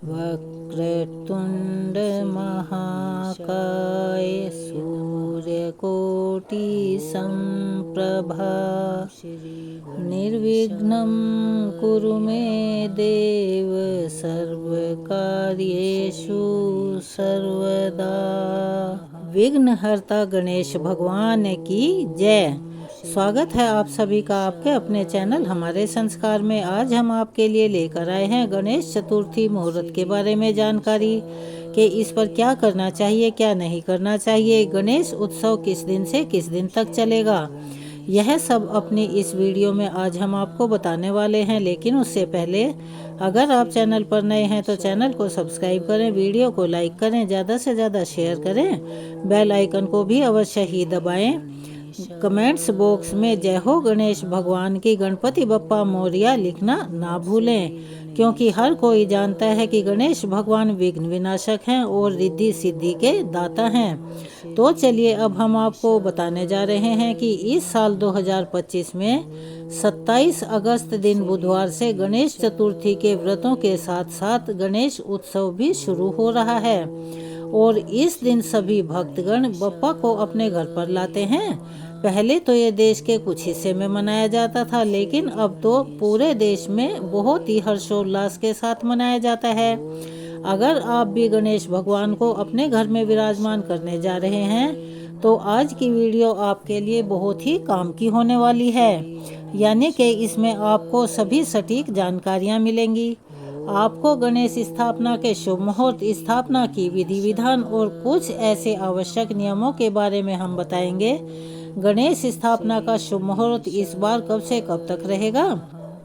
वक्रतुंड महाकाय सूर्यकोटि संप्रभा निर्विघ्नं कुरु मे देव सर्वकार्येषु सर्वदा। विघ्नहर्ता गणेश भगवान की जय। स्वागत है आप सभी का आपके अपने चैनल हमारे संस्कार में। आज हम आपके लिए लेकर आए हैं गणेश चतुर्थी मुहूर्त के बारे में जानकारी कि इस पर क्या करना चाहिए क्या नहीं करना चाहिए। गणेश उत्सव किस दिन से किस दिन तक चलेगा, यह सब अपनी इस वीडियो में आज हम आपको बताने वाले हैं। लेकिन उससे पहले अगर आप चैनल पर नए हैं तो चैनल को सब्सक्राइब करें, वीडियो को लाइक करें, ज़्यादा से ज़्यादा शेयर करें, बेल आइकन को भी अवश्य ही दबाएं। कमेंट्स बॉक्स में जय हो गणेश भगवान की, गणपति बप्पा मोरिया लिखना ना भूलें, क्योंकि हर कोई जानता है कि गणेश भगवान विघ्न विनाशक हैं और रिद्धि सिद्धि के दाता हैं। तो चलिए अब हम आपको बताने जा रहे हैं कि इस साल 2025 में 27 अगस्त दिन बुधवार से गणेश चतुर्थी के व्रतों के साथ साथ गणेश उत्सव भी शुरू हो रहा है। और इस दिन सभी भक्तगण बप्पा को अपने घर पर लाते हैं। पहले तो ये देश के कुछ हिस्से में मनाया जाता था, लेकिन अब तो पूरे देश में बहुत ही हर्षोल्लास के साथ मनाया जाता है। अगर आप भी गणेश भगवान को अपने घर में विराजमान करने जा रहे हैं तो आज की वीडियो आपके लिए बहुत ही काम की होने वाली है, यानी कि इसमें आपको सभी सटीक जानकारियां मिलेंगी। आपको गणेश स्थापना के शुभ मुहूर्त, स्थापना की विधि विधान और कुछ ऐसे आवश्यक नियमों के बारे में हम बताएंगे। गणेश स्थापना का शुभ मुहूर्त इस बार कब से कब तक रहेगा,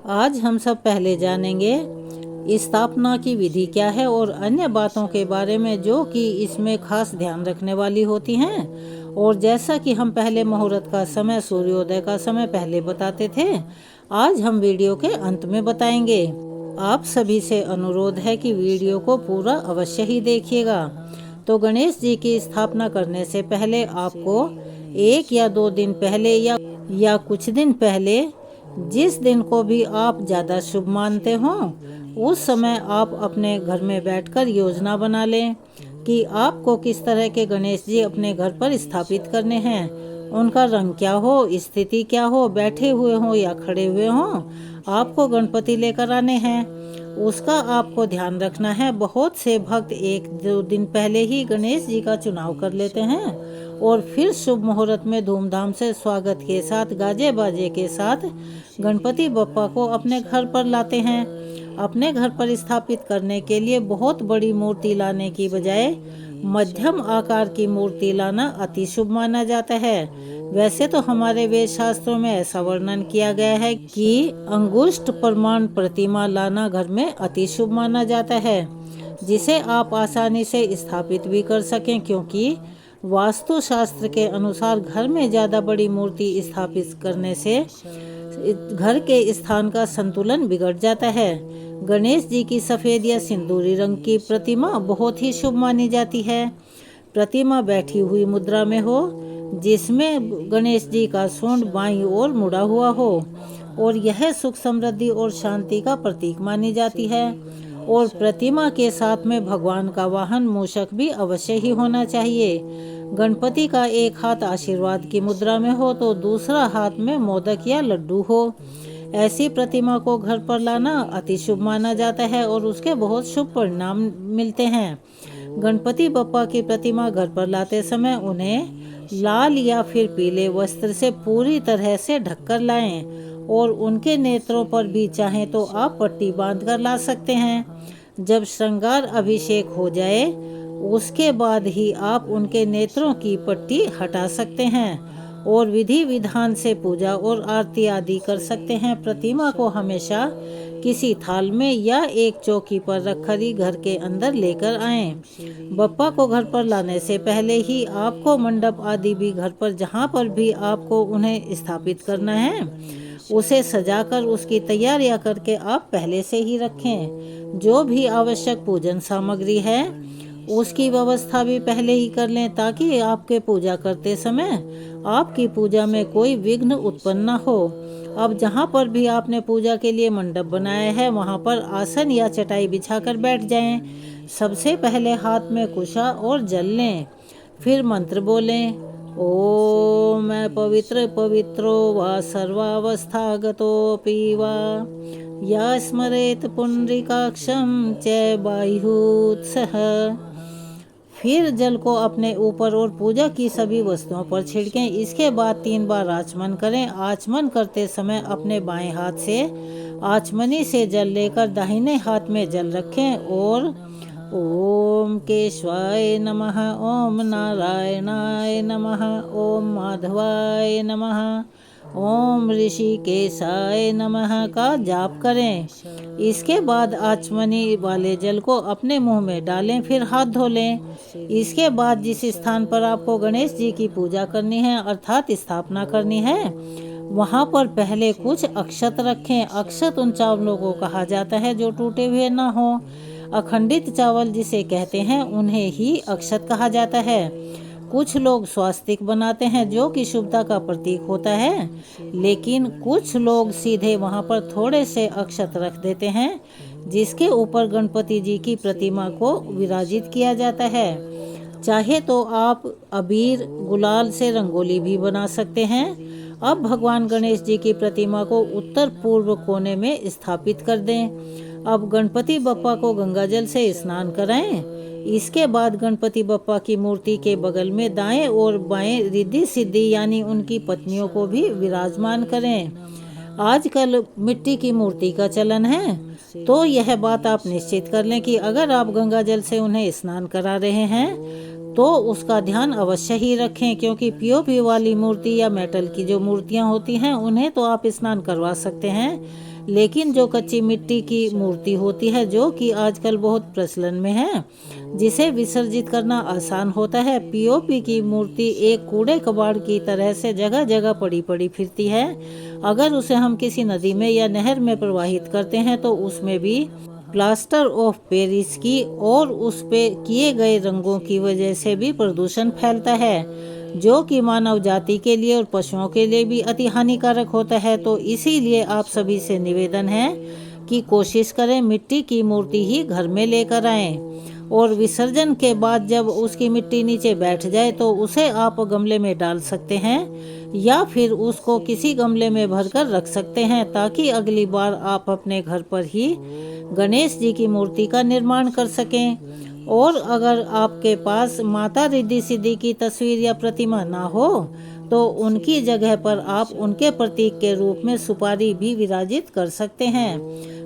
आज हम सब पहले जानेंगे। स्थापना की विधि क्या है और अन्य बातों के बारे में जो कि इसमें खास ध्यान रखने वाली होती हैं। और जैसा कि हम पहले मुहूर्त का समय, सूर्योदय का समय पहले बताते थे, आज हम वीडियो के अंत में बताएंगे। आप सभी से अनुरोध है कि वीडियो को पूरा अवश्य ही देखिएगा। तो गणेश जी की स्थापना करने से पहले आपको 1 या 2 दिन पहले या कुछ दिन पहले, जिस दिन को भी आप ज़्यादा शुभ मानते हो, उस समय आप अपने घर में बैठकर योजना बना लें कि आपको किस तरह के गणेश जी अपने घर पर स्थापित करने हैं। उनका रंग क्या हो, स्थिति क्या हो, बैठे हुए हो या खड़े हुए हो, आपको गणपति लेकर आने हैं, उसका आपको ध्यान रखना है। बहुत से भक्त 1-2 दिन पहले ही गणेश जी का चुनाव कर लेते हैं और फिर शुभ मुहूर्त में धूमधाम से स्वागत के साथ, गाजे बाजे के साथ गणपति बप्पा को अपने घर पर लाते हैं। अपने घर पर स्थापित करने के लिए बहुत बड़ी मूर्ति लाने की बजाय मध्यम आकार की मूर्ति लाना अति शुभ माना जाता है। वैसे तो हमारे वेद शास्त्रों में ऐसा वर्णन किया गया है कि अंगुष्ठ प्रमाण प्रतिमा लाना घर में अति शुभ माना जाता है, जिसे आप आसानी से स्थापित भी कर सकें, क्योंकि वास्तु शास्त्र के अनुसार घर में ज़्यादा बड़ी मूर्ति स्थापित करने से घर के स्थान का संतुलन बिगड़ जाता है। गणेश जी की सफ़ेद या सिंदूरी रंग की प्रतिमा बहुत ही शुभ मानी जाती है। प्रतिमा बैठी हुई मुद्रा में हो, जिसमें गणेश जी का सूंड बाईं ओर मुड़ा हुआ हो, और यह सुख समृद्धि और शांति का प्रतीक मानी जाती है। और प्रतिमा के साथ में भगवान का वाहन मूषक भी अवश्य ही होना चाहिए। गणपति का एक हाथ आशीर्वाद की मुद्रा में हो तो दूसरा हाथ में मोदक या लड्डू हो। ऐसी प्रतिमा को घर पर लाना अति शुभ माना जाता है और उसके बहुत शुभ परिणाम मिलते हैं। गणपति बप्पा की प्रतिमा घर पर लाते समय उन्हें लाल या फिर पीले वस्त्र से पूरी तरह से ढककर लाएं, और उनके नेत्रों पर भी चाहें तो आप पट्टी बांधकर ला सकते हैं। जब श्रृंगार अभिषेक हो जाए उसके बाद ही आप उनके नेत्रों की पट्टी हटा सकते हैं और विधि विधान से पूजा और आरती आदि कर सकते हैं। प्रतिमा को हमेशा किसी थाल में या एक चौकी पर रखकर ही घर के अंदर लेकर आएं। बप्पा को घर पर लाने से पहले ही आपको मंडप आदि भी घर पर जहां पर भी आपको उन्हें स्थापित करना है, उसे सजाकर उसकी तैयारियां करके आप पहले से ही रखें। जो भी आवश्यक पूजन सामग्री है उसकी व्यवस्था भी पहले ही कर लें ताकि आपके पूजा करते समय आपकी पूजा में कोई विघ्न उत्पन्न न हो। अब जहाँ पर भी आपने पूजा के लिए मंडप बनाया है वहाँ पर आसन या चटाई बिछाकर बैठ जाएं। सबसे पहले हाथ में कुशा और जल लें, फिर मंत्र बोलें, ओम मैं पवित्र पवित्रो वा सर्वावस्थागतोऽपि वा या स्मरेत पुंडरीकाक्षं च बाह्यूत्सः। फिर जल को अपने ऊपर और पूजा की सभी वस्तुओं पर छिड़कें। इसके बाद 3 बार आचमन करें। आचमन करते समय अपने बाएं हाथ से आचमनी से जल लेकर दाहिने हाथ में जल रखें और ओम केशवाय नमः, ओम नारायणाय नमः, ओम माधवाय नमः, ओम ऋषिकेशाय नमः का जाप करें। इसके बाद आचमनी वाले जल को अपने मुंह में डालें, फिर हाथ धो लें। इसके बाद जिस स्थान पर आपको गणेश जी की पूजा करनी है अर्थात स्थापना करनी है वहाँ पर पहले कुछ अक्षत रखें। अक्षत उन चावलों को कहा जाता है जो टूटे हुए ना हो। अखंडित चावल जिसे कहते हैं उन्हें ही अक्षत कहा जाता है। कुछ लोग स्वास्तिक बनाते हैं जो कि शुभता का प्रतीक होता है, लेकिन कुछ लोग सीधे वहां पर थोड़े से अक्षत रख देते हैं जिसके ऊपर गणपति जी की प्रतिमा को विराजित किया जाता है। चाहे तो आप अबीर गुलाल से रंगोली भी बना सकते हैं। अब भगवान गणेश जी की प्रतिमा को उत्तर पूर्व कोने में स्थापित कर दें। अब गणपति बप्पा को गंगाजल से स्नान कराएं। इसके बाद गणपति बप्पा की मूर्ति के बगल में दाएं और बाएं रिद्धि सिद्धि यानी उनकी पत्नियों को भी विराजमान करें। आजकल मिट्टी की मूर्ति का चलन है, तो यह बात आप निश्चित कर लें कि अगर आप गंगाजल से उन्हें स्नान करा रहे हैं तो उसका ध्यान अवश्य ही रखें, क्योंकि पीओपी वाली मूर्ति या मेटल की जो मूर्तियां होती हैं उन्हें तो आप स्नान करवा सकते हैं, लेकिन जो कच्ची मिट्टी की मूर्ति होती है जो कि आजकल बहुत प्रचलन में है, जिसे विसर्जित करना आसान होता है। पीओपी की मूर्ति एक कूड़े कबाड़ की तरह से जगह जगह पड़ी पड़ी फिरती है। अगर उसे हम किसी नदी में या नहर में प्रवाहित करते हैं तो उसमें भी प्लास्टर ऑफ पेरिस की और उस पे किए गए रंगों की वजह से भी प्रदूषण फैलता है, जो कि मानव जाति के लिए और पशुओं के लिए भी अति हानिकारक होता है। तो इसीलिए आप सभी से निवेदन है कि कोशिश करें मिट्टी की मूर्ति ही घर में लेकर आएं और विसर्जन के बाद जब उसकी मिट्टी नीचे बैठ जाए तो उसे आप गमले में डाल सकते हैं या फिर उसको किसी गमले में भरकर रख सकते हैं, ताकि अगली बार आप अपने घर पर ही गणेश जी की मूर्ति का निर्माण कर सकें। और अगर आपके पास माता रिद्धि सिद्धि की तस्वीर या प्रतिमा ना हो तो उनकी जगह पर आप उनके प्रतीक के रूप में सुपारी भी विराजित कर सकते हैं।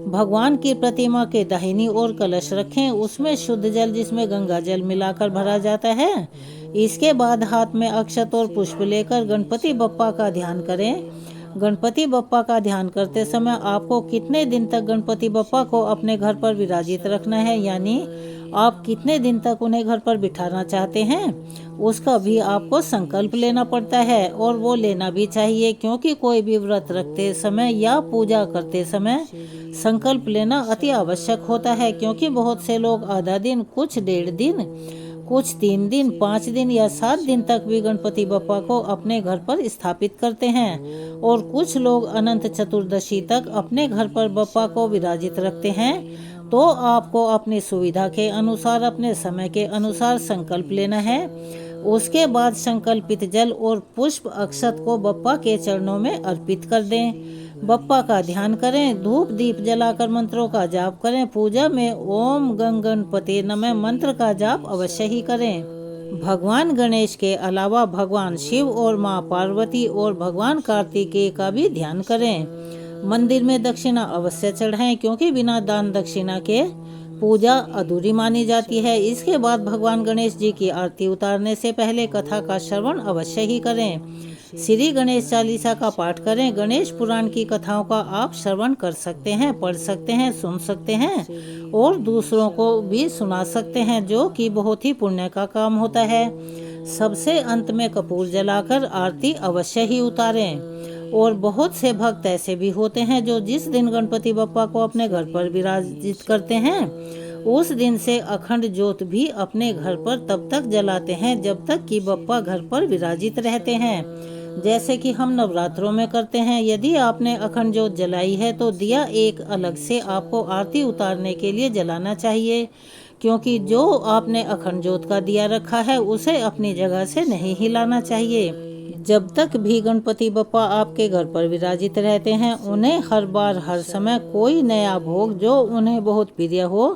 भगवान की प्रतिमा के दाहिनी ओर कलश रखें, उसमें शुद्ध जल जिसमें गंगा जल मिलाकर भरा जाता है। इसके बाद हाथ में अक्षत और पुष्प लेकर गणपति बप्पा का ध्यान करें। गणपति बप्पा का ध्यान करते समय आपको कितने दिन तक गणपति बप्पा को अपने घर पर विराजित रखना है, यानी आप कितने दिन तक उन्हें घर पर बिठाना चाहते हैं, उसका भी आपको संकल्प लेना पड़ता है और वो लेना भी चाहिए, क्योंकि कोई भी व्रत रखते समय या पूजा करते समय संकल्प लेना अति आवश्यक होता है। क्योंकि बहुत से लोग आधा दिन, कुछ 1.5 दिन, कुछ 3 दिन, 5 दिन या 7 दिन तक भी गणपति बप्पा को अपने घर पर स्थापित करते हैं और कुछ लोग अनंत चतुर्दशी तक अपने घर पर बप्पा को विराजित रखते हैं। तो आपको अपनी सुविधा के अनुसार, अपने समय के अनुसार संकल्प लेना है। उसके बाद संकल्पित जल और पुष्प अक्षत को बप्पा के चरणों में अर्पित कर दें। बप्पा का ध्यान करें, धूप दीप जलाकर मंत्रों का जाप करें। पूजा में ओम गं गणपते नमः मंत्र का जाप अवश्य ही करें। भगवान गणेश के अलावा भगवान शिव और माँ पार्वती और भगवान कार्तिकेय का भी ध्यान करें। मंदिर में दक्षिणा अवश्य चढ़ाएं, क्योंकि बिना दान दक्षिणा के पूजा अधूरी मानी जाती है। इसके बाद भगवान गणेश जी की आरती उतारने से पहले कथा का श्रवण अवश्य ही करें। श्री गणेश चालीसा का पाठ करें। गणेश पुराण की कथाओं का आप श्रवण कर सकते हैं, पढ़ सकते हैं, सुन सकते हैं और दूसरों को भी सुना सकते हैं, जो कि बहुत ही पुण्य का काम होता है। सबसे अंत में कपूर जलाकर आरती अवश्य ही उतारें। और बहुत से भक्त ऐसे भी होते हैं जो जिस दिन गणपति बप्पा को अपने घर पर विराजित करते हैं उस दिन से अखंड ज्योत भी अपने घर पर तब तक जलाते हैं जब तक कि बप्पा घर पर विराजित रहते हैं, जैसे कि हम नवरात्रों में करते हैं। यदि आपने अखंड ज्योत जलाई है तो दिया एक अलग से आपको आरती उतारने के लिए जलाना चाहिए, क्योंकि जो आपने अखंड ज्योत का दिया रखा है उसे अपनी जगह से नहीं हिलाना चाहिए। जब तक भी गणपति बप्पा आपके घर पर विराजित रहते हैं, उन्हें हर बार हर समय कोई नया भोग जो उन्हें बहुत प्रिय हो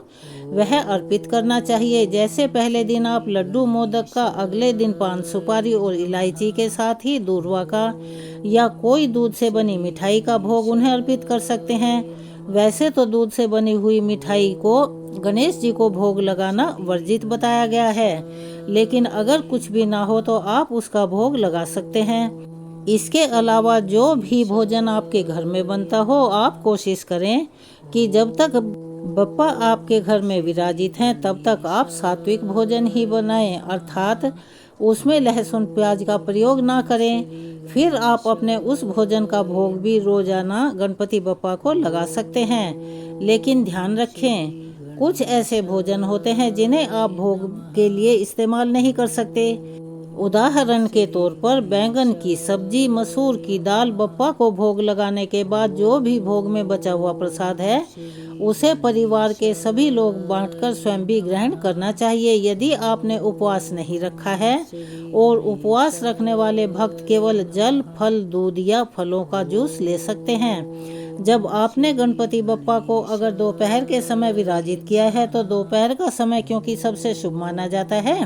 वह अर्पित करना चाहिए। जैसे पहले दिन आप लड्डू मोदक का, अगले दिन पान सुपारी और इलायची के साथ ही दूर्वा का या कोई दूध से बनी मिठाई का भोग उन्हें अर्पित कर सकते हैं। वैसे तो दूध से बनी हुई मिठाई को गणेश जी को भोग लगाना वर्जित बताया गया है, लेकिन अगर कुछ भी ना हो तो आप उसका भोग लगा सकते हैं। इसके अलावा जो भी भोजन आपके घर में बनता हो, आप कोशिश करें कि जब तक बप्पा आपके घर में विराजित हैं तब तक आप सात्विक भोजन ही बनाएं, अर्थात उसमें लहसुन प्याज का प्रयोग ना करें। फिर आप अपने उस भोजन का भोग भी रोजाना गणपति बप्पा को लगा सकते हैं, लेकिन ध्यान रखें कुछ ऐसे भोजन होते हैं जिन्हें आप भोग के लिए इस्तेमाल नहीं कर सकते। उदाहरण के तौर पर बैंगन की सब्जी, मसूर की दाल। बप्पा को भोग लगाने के बाद जो भी भोग में बचा हुआ प्रसाद है उसे परिवार के सभी लोग बांटकर स्वयं भी ग्रहण करना चाहिए। यदि आपने उपवास नहीं रखा है और उपवास रखने वाले भक्त केवल जल, फल, दूध या फलों का जूस ले सकते हैं। जब आपने गणपति बप्पा को अगर दोपहर के समय विराजित किया है तो दोपहर का समय क्योंकि सबसे शुभ माना जाता है,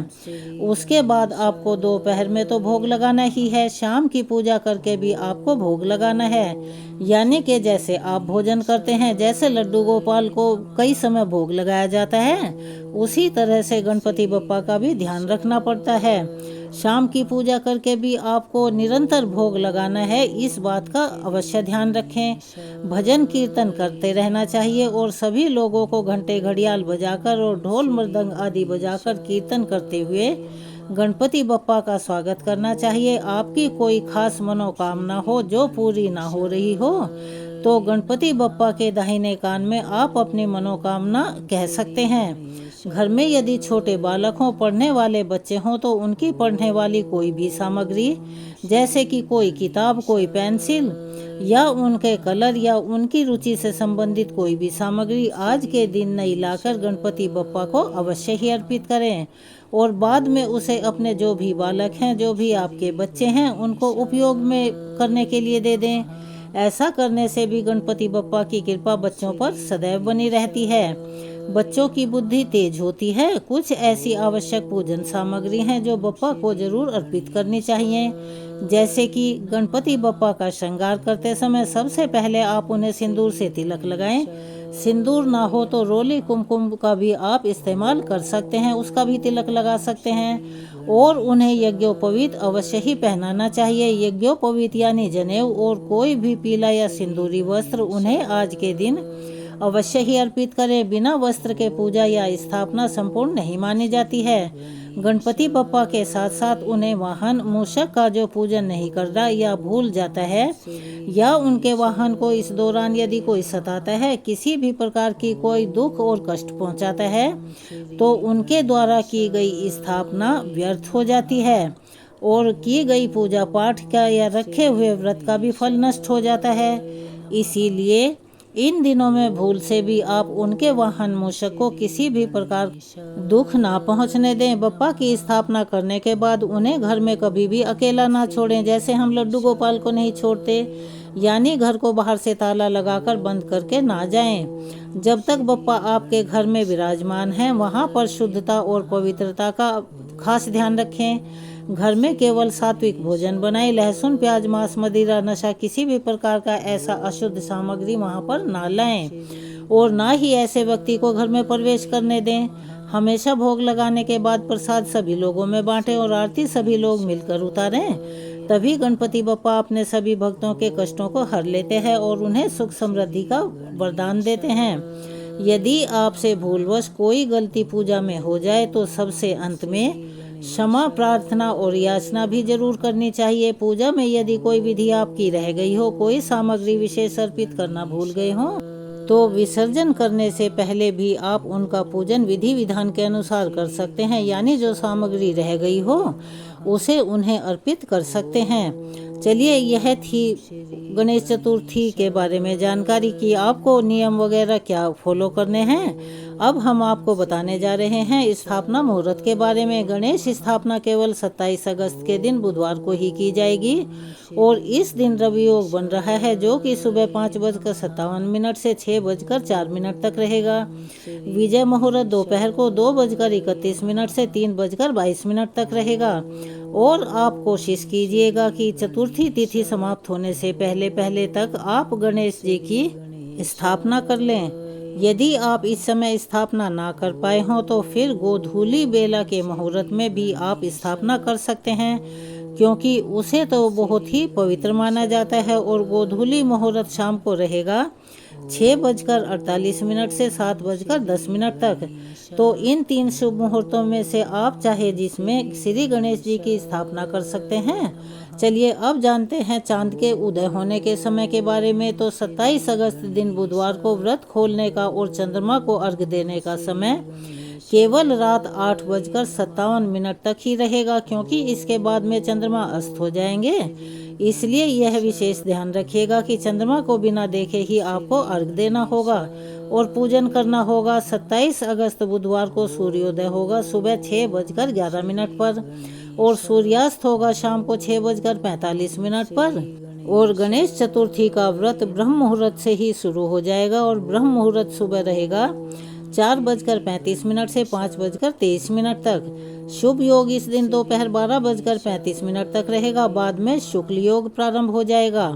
उसके बाद आपको दोपहर में तो भोग लगाना ही है, शाम की पूजा करके भी आपको भोग लगाना है। यानी कि जैसे आप भोजन करते हैं, जैसे लड्डू गोपाल को कई समय भोग लगाया जाता है, उसी तरह से गणपति बप्पा का भी ध्यान रखना पड़ता है। शाम की पूजा करके भी आपको निरंतर भोग लगाना है, इस बात का अवश्य ध्यान रखें। भजन कीर्तन करते रहना चाहिए और सभी लोगों को घंटे घड़ियाल बजाकर और ढोल मृदंग आदि बजाकर कीर्तन करते हुए गणपति बप्पा का स्वागत करना चाहिए। आपकी कोई खास मनोकामना हो जो पूरी ना हो रही हो तो गणपति बप्पा के दाहिने कान में आप अपनी मनोकामना कह सकते हैं। घर में यदि छोटे बालक हों, पढ़ने वाले बच्चे हों तो उनकी पढ़ने वाली कोई भी सामग्री, जैसे कि कोई किताब, कोई पेंसिल या उनके कलर या उनकी रुचि से संबंधित कोई भी सामग्री आज के दिन नई लाकर गणपति बप्पा को अवश्य ही अर्पित करें और बाद में उसे अपने जो भी बालक हैं, जो भी आपके बच्चे हैं, उनको उपयोग में करने के लिए दे दें। ऐसा करने से भी गणपति बप्पा की कृपा बच्चों पर सदैव बनी रहती है। बच्चों की बुद्धि तेज होती है। कुछ ऐसी आवश्यक पूजन सामग्री हैं जो बप्पा को जरूर अर्पित करनी चाहिए, जैसे कि गणपति बप्पा का श्रृंगार करते समय सबसे पहले आप उन्हें सिंदूर से तिलक लगाएं। सिंदूर ना हो तो रोली कुमकुम का भी आप इस्तेमाल कर सकते हैं, उसका भी तिलक लगा सकते हैं और उन्हें यज्ञोपवीत अवश्य ही पहनाना चाहिए। यज्ञोपवीत यानी जनेऊ और कोई भी पीला या सिंदूरी वस्त्र उन्हें आज के दिन अवश्य ही अर्पित करें। बिना वस्त्र के पूजा या स्थापना संपूर्ण नहीं मानी जाती है। गणपति बप्पा के साथ साथ उन्हें वाहन मूषक का जो पूजन नहीं कर रहा या भूल जाता है या उनके वाहन को इस दौरान यदि कोई सताता है, किसी भी प्रकार की कोई दुख और कष्ट पहुंचाता है, तो उनके द्वारा की गई स्थापना व्यर्थ हो जाती है और की गई पूजा पाठ का या रखे हुए व्रत का भी फल नष्ट हो जाता है। इसीलिए इन दिनों में भूल से भी आप उनके वाहन मूषक को किसी भी प्रकार दुख ना पहुंचने दें। बप्पा की स्थापना करने के बाद उन्हें घर में कभी भी अकेला ना छोड़ें, जैसे हम लड्डू गोपाल को नहीं छोड़ते, यानी घर को बाहर से ताला लगाकर बंद करके ना जाएं। जब तक बप्पा आपके घर में विराजमान हैं, वहां पर शुद्धता और पवित्रता का खास ध्यान रखें। घर में केवल सात्विक भोजन बनाएं। लहसुन, प्याज, मांस, मदिरा, नशा, किसी भी प्रकार का ऐसा अशुद्ध सामग्री वहां पर ना लाएं और ना ही ऐसे व्यक्ति को घर में प्रवेश करने दें। हमेशा भोग लगाने के बाद प्रसाद सभी लोगों में बांटें और आरती सभी लोग मिलकर उतारें। तभी गणपति बप्पा अपने सभी भक्तों के कष्टों को हर लेते हैं और उन्हें सुख समृद्धि का वरदान देते हैं। यदि आपसे भूलवश कोई गलती पूजा में हो जाए तो सबसे अंत में क्षमा प्रार्थना और याचना भी जरूर करनी चाहिए। पूजा में यदि कोई विधि आपकी रह गई हो, कोई सामग्री विशेष अर्पित करना भूल गए हो, तो विसर्जन करने से पहले भी आप उनका पूजन विधि विधान के अनुसार कर सकते हैं, यानी जो सामग्री रह गई हो उसे उन्हें अर्पित कर सकते हैं। चलिए, यह थी गणेश चतुर्थी के बारे में जानकारी कि आपको नियम वगैरह क्या फॉलो करने हैं। अब हम आपको बताने जा रहे हैं स्थापना मुहूर्त के बारे में। गणेश स्थापना केवल 27 अगस्त के दिन बुधवार को ही की जाएगी और इस दिन रवि योग बन रहा है, जो कि सुबह 5:57 से 6:04 तक रहेगा। विजय मुहूर्त दोपहर को 2:31 से 3:22 तक रहेगा। और आप कोशिश कीजिएगा कि चतुर्थी तिथि समाप्त होने से पहले पहले तक आप गणेश जी की स्थापना कर लें। यदि आप इस समय स्थापना ना कर पाए हों तो फिर गोधूली बेला के मुहूर्त में भी आप स्थापना कर सकते हैं, क्योंकि उसे तो बहुत ही पवित्र माना जाता है। और गोधूली मुहूर्त शाम को रहेगा 6:48 से 7:10 तक। तो इन 3 शुभ मुहूर्तों में से आप चाहे जिसमें श्री गणेश जी की स्थापना कर सकते हैं। चलिए, अब जानते हैं चांद के उदय होने के समय के बारे में। तो 27 अगस्त दिन बुधवार को व्रत खोलने का और चंद्रमा को अर्घ्य देने का समय केवल रात 8:57 तक ही रहेगा, क्योंकि इसके बाद में चंद्रमा अस्त हो जाएंगे। इसलिए यह विशेष ध्यान रखिएगा कि चंद्रमा को बिना देखे ही आपको अर्घ्य देना होगा और पूजन करना होगा। 27 अगस्त बुधवार को सूर्योदय होगा सुबह 6:11 पर और सूर्यास्त होगा शाम को 6:45 पर। और गणेश चतुर्थी का व्रत ब्रह्म मुहूर्त से ही शुरू हो जाएगा और ब्रह्म मुहूर्त सुबह रहेगा 4:35 से 5:23 तक। शुभ योग इस दिन दोपहर 12:35 तक रहेगा। बाद में शुक्ल योग प्रारंभ हो जाएगा।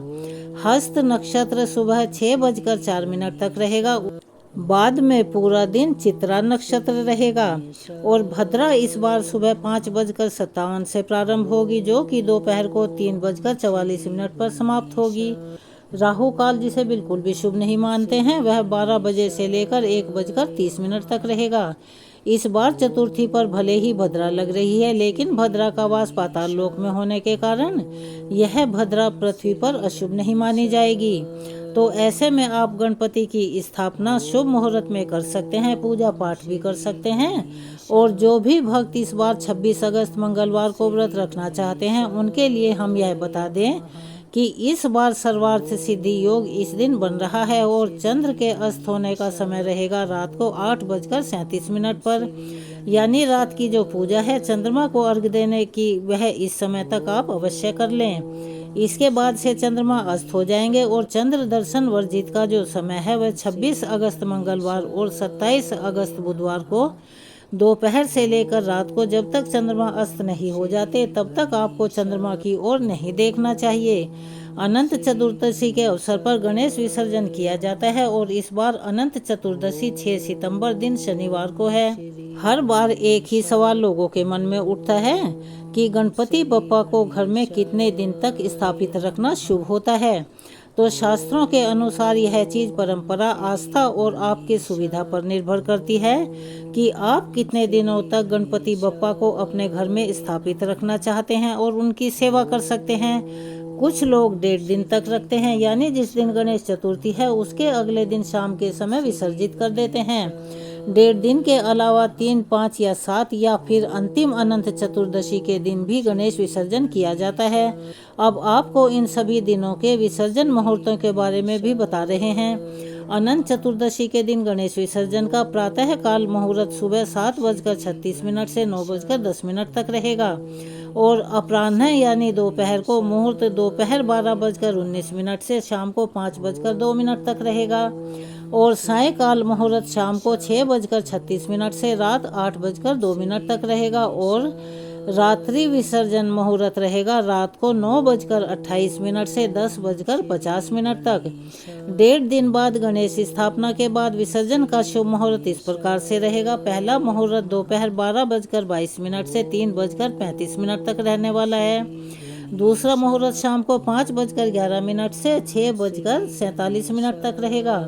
हस्त नक्षत्र सुबह 6:04 तक रहेगा। बाद में पूरा दिन चित्रा नक्षत्र रहेगा और भद्रा इस बार सुबह 5:57 से प्रारंभ होगी, जो कि दोपहर को 3:44 पर समाप्त होगी। राहु काल, जिसे बिल्कुल भी शुभ नहीं मानते हैं, वह 12 बजे से लेकर 1:30 तक रहेगा। इस बार चतुर्थी पर भले ही भद्रा लग रही है, लेकिन भद्रा का वास पाताल लोक में होने के कारण यह भद्रा पृथ्वी पर अशुभ नहीं मानी जाएगी। तो ऐसे में आप गणपति की स्थापना शुभ मुहूर्त में कर सकते हैं, पूजा पाठ भी कर सकते हैं। और जो भी भक्त इस बार 26 अगस्त मंगलवार को व्रत रखना चाहते हैं, उनके लिए हम यह बता दें कि इस बार सर्वार्थ सिद्धि योग इस दिन बन रहा है और चंद्र के अस्त होने का समय रहेगा रात को 8:37 पर। यानी रात की जो पूजा है चंद्रमा को अर्घ्य देने की, वह इस समय तक आप अवश्य कर लें। इसके बाद से चंद्रमा अस्त हो जाएंगे और चंद्र दर्शन वर्जित का जो समय है वह 26 अगस्त मंगलवार और 27 अगस्त बुधवार को दोपहर से लेकर रात को, जब तक चंद्रमा अस्त नहीं हो जाते तब तक आपको चंद्रमा की ओर नहीं देखना चाहिए। अनंत चतुर्दशी के अवसर पर गणेश विसर्जन किया जाता है और इस बार अनंत चतुर्दशी 6 सितंबर दिन शनिवार को है। हर बार एक ही सवाल लोगों के मन में उठता है कि गणपति बप्पा को घर में कितने दिन तक स्थापित रखना शुभ होता है। तो शास्त्रों के अनुसार यह चीज परंपरा, आस्था और आपकी सुविधा पर निर्भर करती है कि आप कितने दिनों तक गणपति बप्पा को अपने घर में स्थापित रखना चाहते हैं और उनकी सेवा कर सकते हैं। कुछ लोग 1.5 दिन तक रखते हैं, यानी जिस दिन गणेश चतुर्थी है उसके अगले दिन शाम के समय विसर्जित कर देते हैं। 1.5 दिन के अलावा 3, 5 या 7 या फिर अंतिम अनंत चतुर्दशी के दिन भी गणेश विसर्जन किया जाता है। अब आपको इन सभी दिनों के विसर्जन मुहूर्तों के बारे में भी बता रहे हैं। अनंत चतुर्दशी के दिन गणेश विसर्जन का प्रातः काल मुहूर्त सुबह 7:36 से 9:10 तक रहेगा और अपराह्न यानी दोपहर को मुहूर्त दोपहर 12:19 से शाम को 5:02 तक रहेगा और सायकाल मुहूर्त शाम को 6:36 से रात 8:02 तक रहेगा और रात्रि विसर्जन मुहूर्त रहेगा रात को 9:28 से 10:50 तक। 1.5 दिन बाद गणेश स्थापना के बाद विसर्जन का शुभ मुहूर्त इस प्रकार से रहेगा। पहला मुहूर्त दोपहर 12:22 से 3:35 तक रहने वाला है। दूसरा मुहूर्त शाम को 5:11 से 6:47 तक रहेगा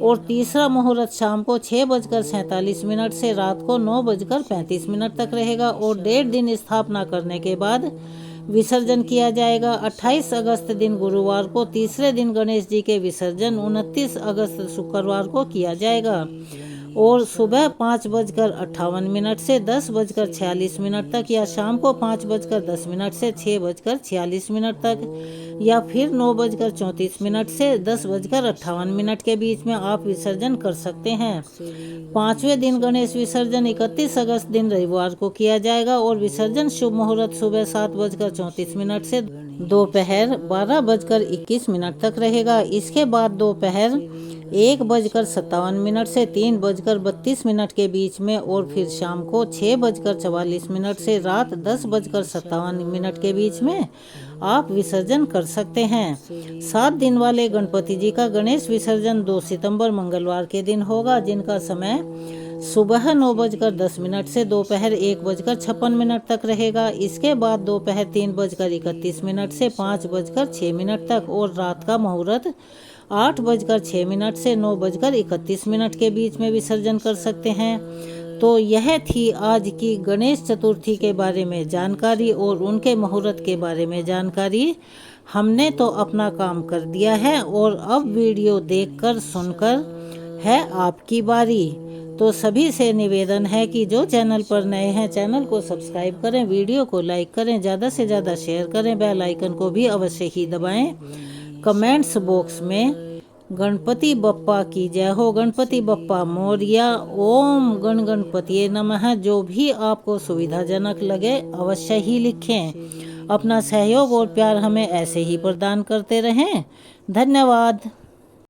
और तीसरा मुहूर्त शाम को 6:47 से रात को 9:35 तक रहेगा और 1.5 दिन स्थापना करने के बाद विसर्जन किया जाएगा। 28 अगस्त दिन गुरुवार को तीसरे दिन गणेश जी के विसर्जन 29 अगस्त शुक्रवार को किया जाएगा और सुबह 5:58 से 10:46 तक या शाम को 5:10 से 6:46 तक या फिर 9:34 से 10:58 के बीच में आप विसर्जन कर सकते हैं। 5वें दिन गणेश विसर्जन 31 अगस्त दिन रविवार को किया जाएगा और विसर्जन शुभ मुहूर्त सुबह 7:34 से दोपहर 12:21 तक रहेगा। इसके बाद दोपहर 1:57 से 3:32 के बीच में और फिर शाम को 6:44 से रात 10:57 के बीच में आप विसर्जन कर सकते हैं। 7 दिन वाले गणपति जी का गणेश विसर्जन 2 सितंबर मंगलवार के दिन होगा, जिनका समय सुबह 9:10 से दोपहर 1:56 तक रहेगा। इसके बाद दोपहर 3:31 से 5:06 तक और रात का मुहूर्त 8:06 से 9:31 के बीच में विसर्जन कर सकते हैं। तो यह थी आज की गणेश चतुर्थी के बारे में जानकारी और उनके मुहूर्त के बारे में जानकारी। हमने तो अपना काम कर दिया है और अब वीडियो देखकर सुनकर है आपकी बारी। तो सभी से निवेदन है कि जो चैनल पर नए हैं चैनल को सब्सक्राइब करें, वीडियो को लाइक करें, ज़्यादा से ज़्यादा शेयर करें, बेल आइकन को भी अवश्य ही दबाएं। कमेंट्स बॉक्स में गणपति बप्पा की जय हो, गणपति बप्पा मोरया, ओम गण गणपतिये नमः जो भी आपको सुविधाजनक लगे अवश्य ही लिखें। अपना सहयोग और प्यार हमें ऐसे ही प्रदान करते रहें। धन्यवाद।